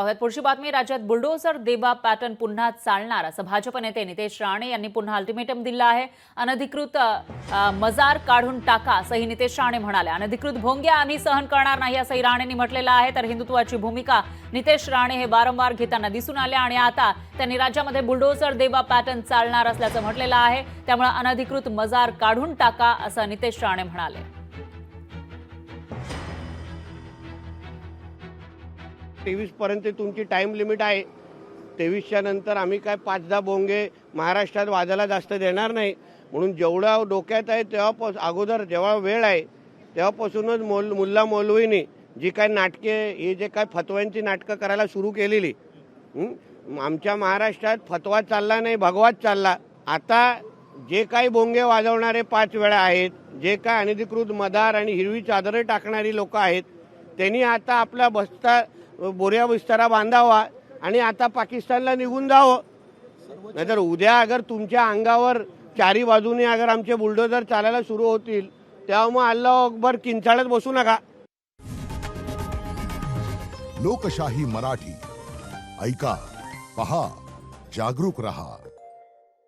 पाहूयात पुढची बातमी। राज्यात बुलडोझर देवा पॅटर्न पुन्हा चालणार असं भाजप नेते नितेश राणे यांनी पुन्हा अल्टिमेटम दिलं आहे। अनधिकृत मजार काढून टाका असंही नितेश राणे म्हणाले। अनधिकृत भोंग्या आम्ही सहन करणार नाही असंही राणेंनी म्हटलेलं आहे। तर हिंदुत्वाची भूमिका नितेश राणे हे वारंवार घेताना दिसून आले आणि आता त्यांनी राज्यामध्ये बुलडोझर देवा पॅटर्न चालणार असल्याचं म्हटलेलं आहे। त्यामुळे अनधिकृत मजार काढून टाका असं नितेश राणे म्हणाले। 23 पर्यंत तुमची टाइम लिमिट आहे। 23च्या नंतर आम्ही काय 5-10 बोंगे महाराष्ट्रात वाजायला जास्त देणार नाही। म्हणून जेवढा डोक्यात आहे तेव्हा अगोदर जेव्हा वेळ आहे तेव्हापासूनच मुल्ला मौलवींनी जी काय नाटके हे जे काय फतव्यांची नाटकं करायला सुरू केलेली, आमच्या महाराष्ट्रात फतवा चालला नाही, भगवाच चालला। आता जे काही बोंगे वाजवणारे 5 वेळा आहेत, जे काय अनधिकृत मदार आणि हिरवी चादरे टाकणारी लोक आहेत, त्यांनी आता आपला बोऱ्या बिस्तारा बांधावा आणि आता पाकिस्तानला निघून जावं। नाहीतर उद्या अगर तुमच्या अंगावर चारी बाजूने अगर आमचे बुलडोझर चालायला सुरू होतील तेव्हा मग अल्लाह अकबर किंचाळत बसू नका। लोकशाही मराठी ऐका, पहा, जागरूक रहा।